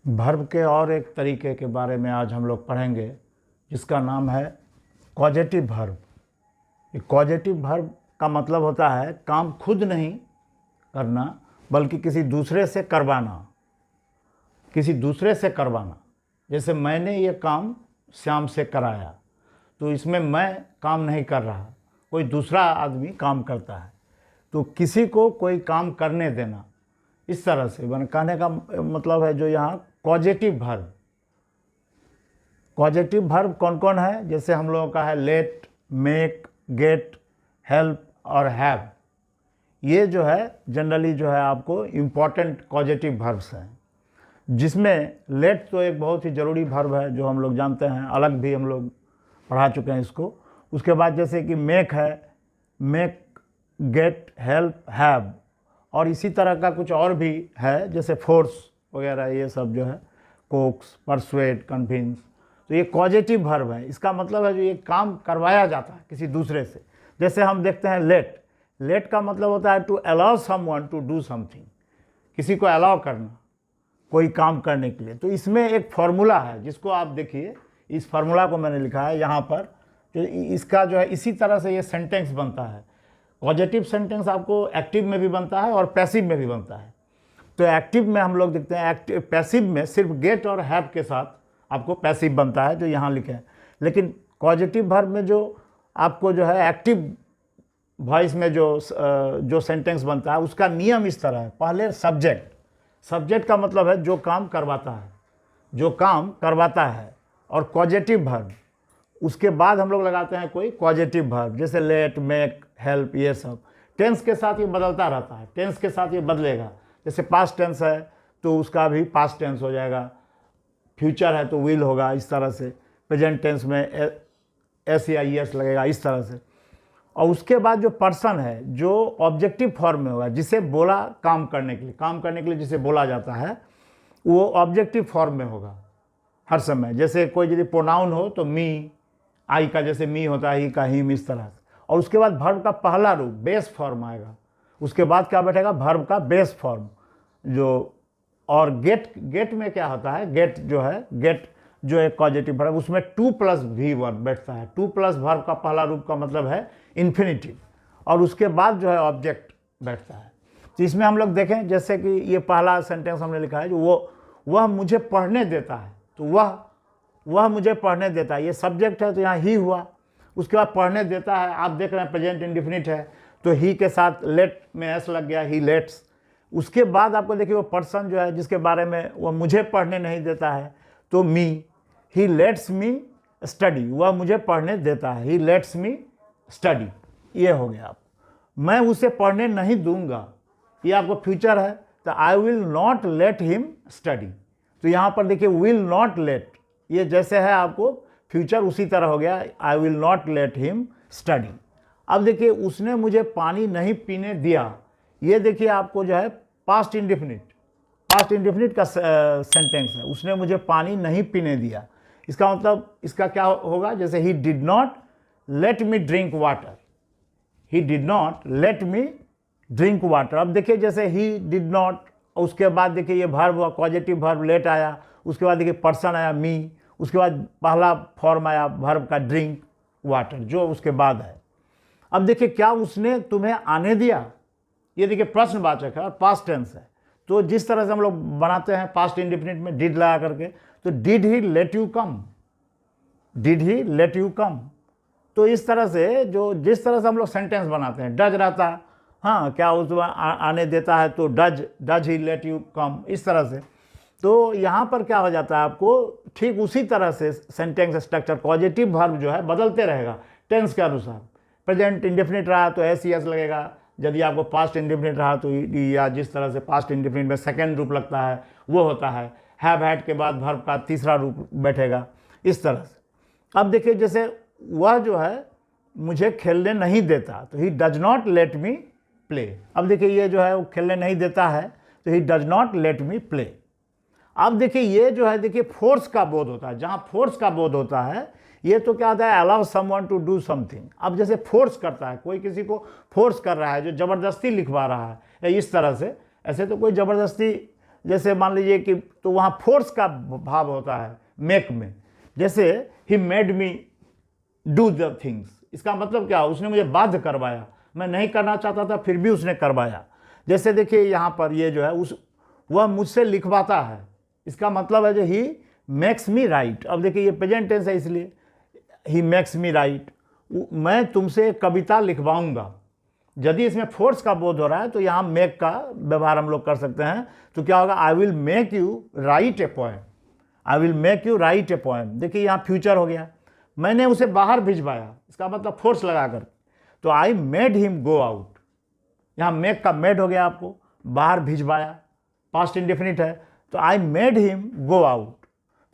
Verb के और एक तरीके के बारे में आज हम लोग पढ़ेंगे, जिसका नाम है कॉजेटिव वर्ब। ये कॉजेटिव वर्ब का मतलब होता है काम खुद नहीं करना बल्कि किसी दूसरे से करवाना, किसी दूसरे से करवाना। जैसे मैंने ये काम श्याम से कराया, तो इसमें मैं काम नहीं कर रहा, कोई दूसरा आदमी काम करता है। तो किसी को कोई काम करने देना, इस तरह से कहने का मतलब है जो यहाँ कॉजेटिव वर्ब। कॉजेटिव वर्ब कौन कौन है? जैसे हम लोगों का है लेट, मेक, गेट, हेल्प और हैव। ये जो है जनरली जो है आपको इम्पॉर्टेंट कॉजेटिव वर्ब्स हैं, जिसमें लेट तो एक बहुत ही ज़रूरी वर्ब है जो हम लोग जानते हैं, अलग भी हम लोग पढ़ा चुके हैं इसको। उसके बाद जैसे कि मेक है, मेक, गेट, हेल्प, हैव, और इसी तरह का कुछ और भी है जैसे फोर्स वगैरह, ये सब जो है कोक्स, परसुएड, कन्विंस। तो ये कॉजेटिव वर्ब है। इसका मतलब है जो ये काम करवाया जाता है किसी दूसरे से। जैसे हम देखते हैं लेट, लेट का मतलब होता है to allow someone to do something, किसी को अलाउ करना कोई काम करने के लिए। तो इसमें एक फार्मूला है जिसको आप देखिए, इस फार्मूला को मैंने लिखा है यहाँ पर। जो इसका जो है इसी तरह से ये सेंटेंस बनता है। पॉजिटिव सेंटेंस आपको एक्टिव में भी बनता है और पैसिव में भी बनता है। तो एक्टिव में हम लोग देखते हैं, एक्टिव पैसिव में सिर्फ गेट और हैव के साथ आपको पैसिव बनता है जो यहाँ लिखे हैं। लेकिन पॉजिटिव वर्ब में जो आपको जो है एक्टिव वॉइस में जो सेंटेंस बनता है, उसका नियम इस तरह है। पहले सब्जेक्ट, सब्जेक्ट का मतलब है जो काम करवाता है, जो काम करवाता है, और कॉजेटिव वर्ब। उसके बाद हम लोग लगाते हैं कोई कॉजेटिव वर्ब, जैसे लेट, मेक, हेल्प, ये सब। टेंस के साथ ये बदलता रहता है, टेंस के साथ ये बदलेगा। जैसे पास्ट टेंस है तो उसका भी पास्ट टेंस हो जाएगा, फ्यूचर है तो विल होगा, इस तरह से। प्रेजेंट टेंस में एस या एस लगेगा, इस तरह से। और उसके बाद जो पर्सन है जो ऑब्जेक्टिव फॉर्म में होगा, जिसे बोला काम करने के लिए जिसे बोला जाता है, वो ऑब्जेक्टिव फॉर्म में होगा हर समय। जैसे कोई यदि प्रोनाउन हो तो मी, आई का जैसे मी होता है, ही का हिम, इस तरह से। और उसके बाद वर्ब का पहला रूप बेस फॉर्म आएगा। उसके बाद क्या बैठेगा? वर्ब का बेस फॉर्म जो। और गेट में क्या होता है? गेट जो है, गेट जो एक पॉजिटिव वर्ब, उसमें टू प्लस वी वर्ब बैठता है। टू प्लस वर्ब का पहला रूप का मतलब है इन्फिनिटिव, और उसके बाद जो है ऑब्जेक्ट बैठता है। तो इसमें हम लोग देखें, जैसे कि ये पहला सेंटेंस हमने लिखा है, जो वह मुझे पढ़ने देता है। तो वह मुझे पढ़ने देता है, ये सब्जेक्ट है तो यहाँ ही हुआ। उसके बाद पढ़ने देता है, आप देख रहे हैं प्रेजेंट इंडेफिनिट है तो ही के साथ लेट में एस लग गया, ही लेट्स। उसके बाद आपको देखिए वो पर्सन जो है जिसके बारे में वह मुझे पढ़ने नहीं देता है, तो मी, ही लेट्स मी स्टडी, वह मुझे पढ़ने देता है, ही लेट्स मी स्टडी। ये हो गया। आप मैं उसे पढ़ने नहीं दूंगा, ये आपको फ्यूचर है, तो I will not let him study. तो यहाँ पर देखिए विल नॉट लेट, ये जैसे है आपको फ्यूचर उसी तरह हो गया, I will not let him study. अब देखिए उसने मुझे पानी नहीं पीने दिया, ये देखिए आपको जो है पास्ट इंडेफिनिट का सेंटेंस है। उसने मुझे पानी नहीं पीने दिया, इसका मतलब इसका क्या होगा? जैसे ही did not let me drink water, he did not let me drink water. अब देखिए जैसे ही डिड नॉट, उसके बाद देखिए ये वर्ब हुआ पॉजिटिव वर्ब, लेट आया, उसके बाद देखिए पर्सन आया मी, उसके बाद पहला फॉर्म आया वर्ब का ड्रिंक वाटर, जो उसके बाद है। अब देखिए क्या उसने तुम्हें आने दिया, ये देखिए प्रश्नवाचक है और पास्ट टेंस है। तो जिस तरह से हम लोग बनाते हैं पास्ट इंडेफिनिट में डिड लगा करके, तो did he let you come, did he let you come. तो इस तरह से जिस तरह से हम लोग सेंटेंस बनाते हैं, डज रहता है, हाँ क्या उस आने देता है, तो does he let you come, इस तरह से। तो यहाँ पर क्या हो जाता है आपको, ठीक उसी तरह से सेंटेंस स्ट्रक्चर पॉजिटिव वर्ब जो है बदलते रहेगा टेंस के अनुसार। प्रेजेंट इंडेफिनिट रहा तो एस एस लगेगा, यदि आपको पास्ट इंडेफिनिट रहा तो या जिस तरह से पास्ट इंडेफिनिट में सेकेंड रूप लगता है वो होता है। हैव हैड के बाद वर्ब का तीसरा रूप बैठेगा, इस तरह से। अब देखिए जैसे वह जो है मुझे खेलने नहीं देता, तो he does not let me play. अब देखिए ये जो है वो खेलने नहीं देता है, तो he does not let me play. अब देखिए ये जो है, देखिए फोर्स का बोध होता है। जहाँ फोर्स का बोध होता है, ये तो क्या होता है? Allow someone to do something. अब जैसे फोर्स करता है, कोई किसी को फोर्स कर रहा है, जो ज़बरदस्ती लिखवा रहा है या इस तरह से, ऐसे तो कोई ज़बरदस्ती जैसे मान लीजिए कि तो वहाँ फोर्स का भाव होता है मेक में, जैसे he made me do the things, इसका मतलब क्या, उसने मुझे बाध्य करवाया, मैं नहीं करना चाहता था फिर भी उसने करवाया। जैसे देखिए यहाँ पर ये जो है वह मुझसे लिखवाता है, इसका मतलब है जो ही मेक्स मी राइट। अब देखिए ये प्रेजेंट टेंस है इसलिए ही मेक्स मी राइट, मैं तुमसे एक कविता लिखवाऊंगा। यदि इसमें फोर्स का बोध हो रहा है तो यहाँ मेक का व्यवहार हम लोग कर सकते हैं, तो क्या होगा, I will make you right a poem, I will make you right a poem. देखिए यहाँ फ्यूचर हो गया, मैंने उसे बाहर भिजवाया, इसका मतलब फोर्स लगाकर, तो I made him go out. यहाँ मेक का मेड हो गया, आपको बाहर भिजवाया, पास्ट इंडेफिनिट है, तो I made him go out.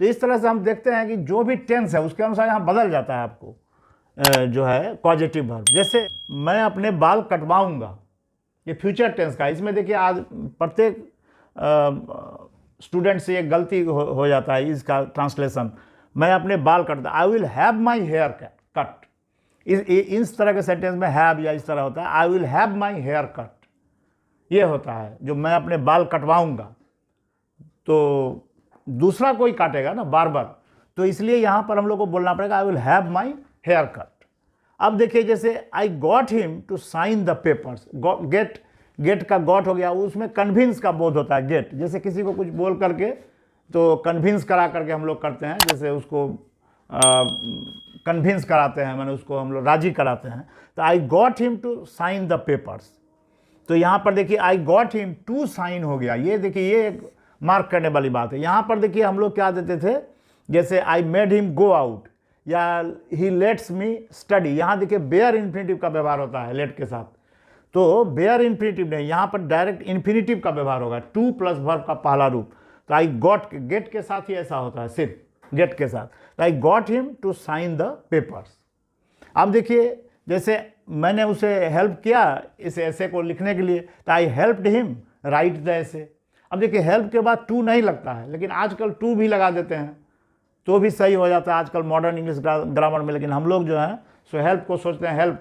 तो इस तरह से हम देखते हैं कि जो भी टेंस है उसके अनुसार यहाँ बदल जाता है आपको जो है कॉजेटिव वर्ब। जैसे मैं अपने बाल कटवाऊंगा, ये फ्यूचर टेंस का, इसमें देखिए आज प्रत्येक स्टूडेंट से एक गलती हो जाता है इसका ट्रांसलेशन, मैं अपने बाल कटता, I will have my hair cut. इस तरह के सेंटेंस में हैव या इस तरह होता है, I will have my hair cut, ये होता है जो मैं अपने बाल कटवाऊंगा, तो दूसरा कोई काटेगा ना बार बार, तो इसलिए यहाँ पर हम लोग को बोलना पड़ेगा I will have my hair cut. अब देखिए जैसे I got him to sign the papers, get का गॉट हो गया, उसमें कन्विंस का बोध होता है गेट, जैसे किसी को कुछ बोल करके तो कन्विंस करा करके हम लोग करते हैं, जैसे उसको कन्विंस कराते हैं, मैंने उसको हम लोग राजी कराते हैं, तो I got him to sign the papers. तो यहाँ पर देखिए I got him to sign हो गया, ये देखिए ये एक मार्क करने वाली बात है। यहाँ पर देखिए हम लोग क्या देते थे, जैसे I made him go out या ही लेट्स मी स्टडी, यहाँ देखिए बेयर इन्फिनिटिव का व्यवहार होता है लेट के साथ, तो बेयर इन्फिनिटिव नहीं, यहाँ पर डायरेक्ट इन्फिनिटिव का व्यवहार होगा, टू प्लस वर्ब का पहला रूप। तो आई गॉट, गेट के साथ ही ऐसा होता है, सिर्फ गेट के साथ, तो I got him to sign the papers. अब देखिए जैसे मैंने उसे हेल्प किया इस ऐसे को लिखने के लिए, तो आई हेल्प्ड हिम राइट द ऐसे। अब देखिए हेल्प के बाद टू नहीं लगता है, लेकिन आजकल टू भी लगा देते हैं तो भी सही हो जाता है आजकल मॉडर्न इंग्लिश ग्रामर में, लेकिन हम लोग जो है सो हेल्प को सोचते हैं, हेल्प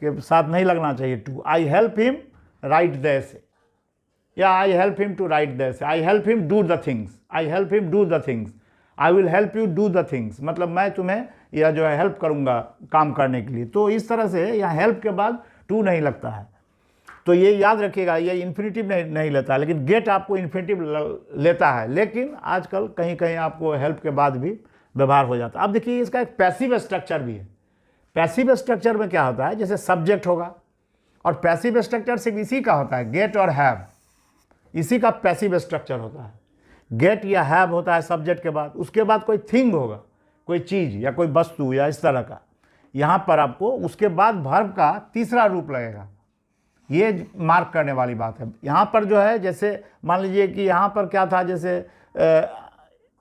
के साथ नहीं लगना चाहिए to. I help him write the essay, या I help him to write the essay, I help him do the things, I help him do the things, I will help you do the things, मतलब मैं तुम्हें या जो है help करूँगा काम करने के लिए। तो इस तरह से यहाँ हेल्प के बाद टू नहीं लगता है, तो ये याद रखिएगा, ये इन्फिनिटिव नहीं लेता है, लेकिन गेट आपको इन्फिनिटिव लेता है, लेकिन आजकल कहीं कहीं आपको हेल्प के बाद भी व्यवहार हो जाता है। अब देखिए इसका एक पैसिव स्ट्रक्चर भी है। पैसिव स्ट्रक्चर में क्या होता है, जैसे सब्जेक्ट होगा, और पैसिव स्ट्रक्चर सिर्फ इसी का होता है, गेट और हैव, इसी का पैसिव स्ट्रक्चर होता है। गेट या हैव होता है सब्जेक्ट के बाद, उसके बाद कोई थिंग होगा, कोई चीज़ या कोई वस्तु या इस तरह का, यहाँ पर आपको उसके बाद वर्ब का तीसरा रूप लगेगा, ये मार्क करने वाली बात है। यहाँ पर जो है जैसे मान लीजिए कि यहाँ पर क्या था, जैसे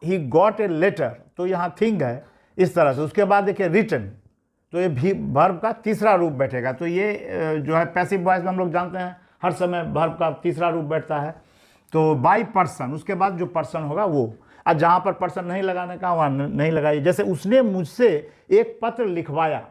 ही गॉट ए लेटर, तो यहाँ थिंग है इस तरह से, उसके बाद देखिए रिटन, तो ये भी वर्ब का तीसरा रूप बैठेगा। तो ये जो है पैसिव वॉइस में हम लोग जानते हैं हर समय वर्ब का तीसरा रूप बैठता है। तो बाय पर्सन, उसके बाद जो पर्सन होगा वो, और जहाँ पर पर्सन नहीं लगाने का वहाँ नहीं लगाइए। जैसे उसने मुझसे एक पत्र लिखवाया,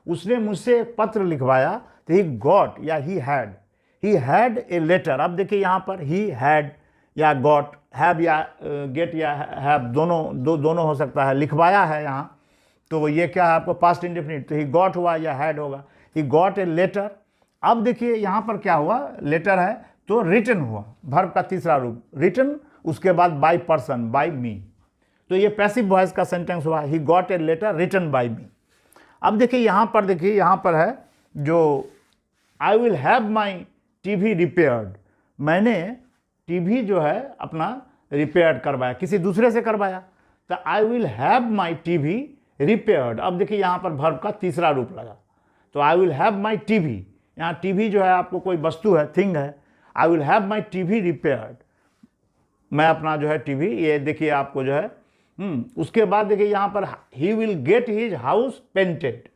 उसने मुझसे एक पत्र लिखवाया, तो ही गॉट या ही हैड ए लेटर। अब देखिए यहाँ पर ही हैड या गॉट, हैव या गेट या हैव दोनों हो सकता है, लिखवाया है यहाँ, तो ये क्या है आपको पास्ट इंडेफिनिट, तो ही गॉट हुआ या हैड होगा, ही गॉट ए लेटर। अब देखिए यहाँ पर क्या हुआ, लेटर है तो रिटन हुआ, वर्ब का तीसरा रूप रिटन, उसके बाद बाय पर्सन, बाय मी, तो ये पैसिव वॉइस का सेंटेंस हुआ, he got a letter written by me. अब देखिए यहाँ पर है जो I will have my TV repaired, मैंने टीवी जो है अपना रिपेयर करवाया, किसी दूसरे से करवाया, तो आई will have my TV repaired. अब देखिए यहाँ पर वर्ब का तीसरा रूप लगा, तो आई विल हैव माई टीवी, यहाँ टीवी जो है आपको कोई वस्तु है, थिंग है, I will have my TV repaired, मैं अपना जो है टीवी, ये देखिए आपको जो है उसके बाद देखिए यहाँ पर he will get his house painted,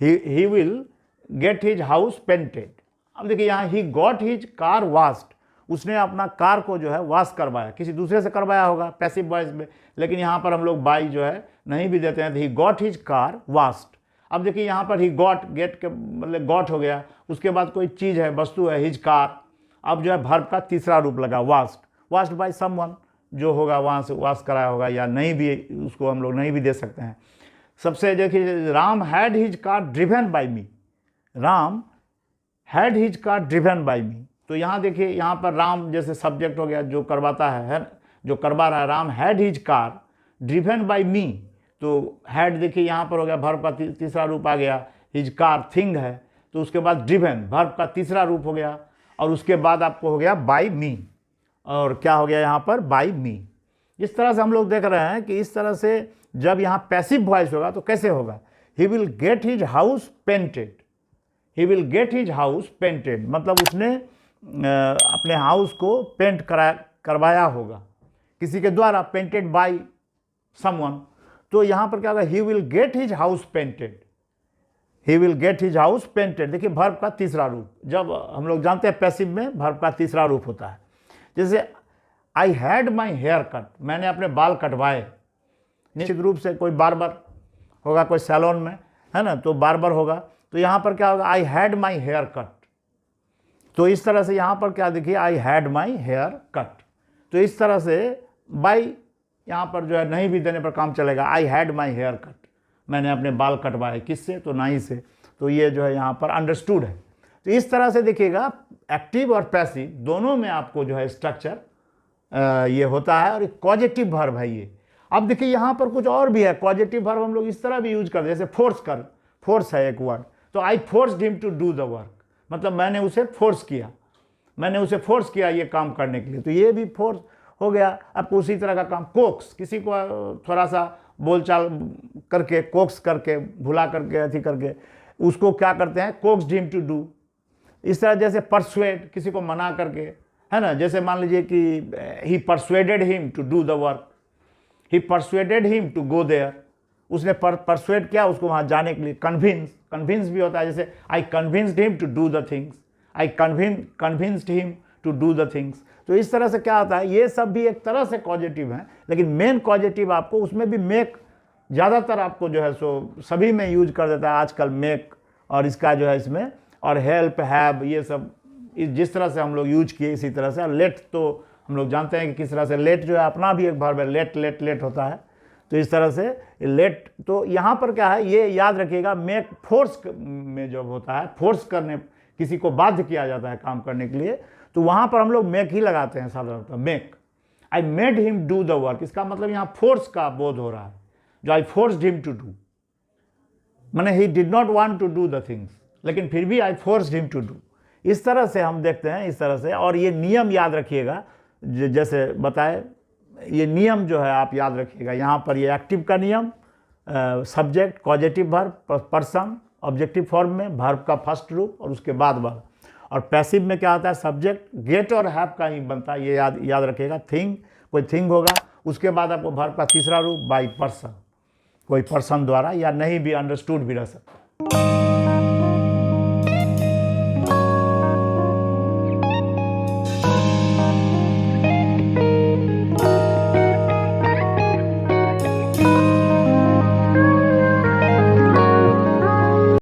he will get his house painted. अब देखिए यहाँ he got his car washed, उसने अपना कार को जो है वॉश करवाया, किसी दूसरे से करवाया होगा पैसिव वॉइस में, लेकिन यहाँ पर हम लोग बाई जो है नहीं भी देते हैं, तो he got his car washed. अब देखिए यहाँ पर ही गॉट, गेट के मतलब गॉट हो गया, उसके बाद कोई चीज़ है, वस्तु है, हिज कार, अब जो है वर्ब का तीसरा रूप लगा वाश्ड, वॉश्ड बाय समवन, जो होगा वहाँ से वॉश कराया होगा, या नहीं भी उसको हम लोग नहीं भी दे सकते हैं। सबसे देखिए, Ram had his car driven by me, Ram had his car driven by me. तो यहाँ देखिए, यहाँ पर राम जैसे सब्जेक्ट हो गया, जो करवाता है जो करवा रहा है, Ram had his car driven by me. तो हैड देखिए यहाँ पर हो गया वर्ब का तीसरा रूप आ गया, हिज कार थिंग है, तो उसके बाद ड्रिवन वर्ब का तीसरा रूप हो गया, और उसके बाद आपको हो गया बाय मी, और क्या हो गया यहाँ पर बाय मी। इस तरह से हम लोग देख रहे हैं कि इस तरह से जब यहाँ पैसिव वॉइस होगा तो कैसे होगा, he will get his house painted, he will get his house painted, मतलब उसने अपने हाउस को पेंट करवाया होगा किसी के द्वारा, पेंटेड बाय समवन। तो यहाँ पर क्या होगा, he will get his house painted, he will get his house painted. देखिए वर्ब का तीसरा रूप, जब हम लोग जानते हैं पैसिव में वर्ब का तीसरा रूप होता है। जैसे I had my hair cut, मैंने अपने बाल कटवाए, निश्चित रूप से कोई बार्बर होगा, कोई सैलून में है ना, तो बार्बर होगा। तो यहाँ पर क्या होगा, I had my hair cut. तो इस तरह से यहाँ पर क्या देखिए, I had my hair cut. तो इस तरह से बाई यहाँ पर जो है नहीं भी देने पर काम चलेगा, I had my hair cut, मैंने अपने बाल कटवाए, किससे, तो नहीं से। तो ये जो है यहाँ पर अंडरस्टूड है। तो इस तरह से देखिएगा, एक्टिव और पैसिव दोनों में आपको जो है स्ट्रक्चर ये होता है, और एक कॉजेटिव वर्ब है ये। अब देखिए यहाँ पर कुछ और भी है, कॉजेटिव वर्ब हम लोग इस तरह भी यूज करते हैं, जैसे फोर्स है एक वर्ड, तो I forced him to do the work, मतलब मैंने उसे फोर्स किया, मैंने उसे फोर्स किया ये काम करने के लिए, तो ये भी फोर्स हो गया। आपको उसी तरह का काम, कोक्स, किसी को थोड़ा सा बोलचाल करके, कोक्स करके, भुला करके, अथी करके, उसको क्या करते हैं, कोक्स्ड हिम टू डू। इस तरह जैसे परसुएड, किसी को मना करके, है ना, जैसे मान लीजिए कि he persuaded him to do the work, he persuaded him to go there, उसने परसुएड किया उसको वहाँ जाने के लिए। कन्विंस भी होता है, जैसे I convinced him to do the things, I convinced him to do the things. तो इस तरह से क्या होता है, ये सब भी एक तरह से कॉजेटिव हैं, लेकिन मेन कॉजेटिव आपको उसमें भी मेक ज़्यादातर आपको जो है सो सभी में यूज कर देता है आजकल, मेक, और इसका जो है इसमें, और हेल्प, हैव, ये सब जिस तरह से हम लोग यूज किए इसी तरह से। लेट तो हम लोग जानते हैं कि किस तरह से, लेट जो है अपना भी एक वर्ब है, लेट होता है। तो इस तरह से लेट, तो यहाँ पर क्या है, ये याद रखिएगा, मेक फोर्स में जब होता है, फोर्स करने, किसी को बाध्य किया जाता है काम करने के लिए, तो वहाँ पर हम लोग मेक ही लगाते हैं साधारणतः, make. I made him do the work, इसका मतलब यहाँ फोर्स का बोध हो रहा है, जो I forced him to do, माने ही did not want to do the things, लेकिन फिर भी I forced him to do. इस तरह से हम देखते हैं, इस तरह से। और ये नियम याद रखिएगा, जैसे बताए, ये नियम जो है आप याद रखिएगा। यहाँ पर ये एक्टिव का नियम, subject, causative verb, person, objective form में वर्ब का फर्स्ट रूप और उसके बाद वर्ब। और पैसिव में क्या आता है, सब्जेक्ट, गेट और हैव का ही बनता है, ये याद रखिएगा। थिंग, कोई थिंग होगा, उसके बाद आपको वर्ब का तीसरा रूप बाय पर्सन, कोई पर्सन द्वारा, या नहीं भी अंडरस्टूड भी रह सकता है।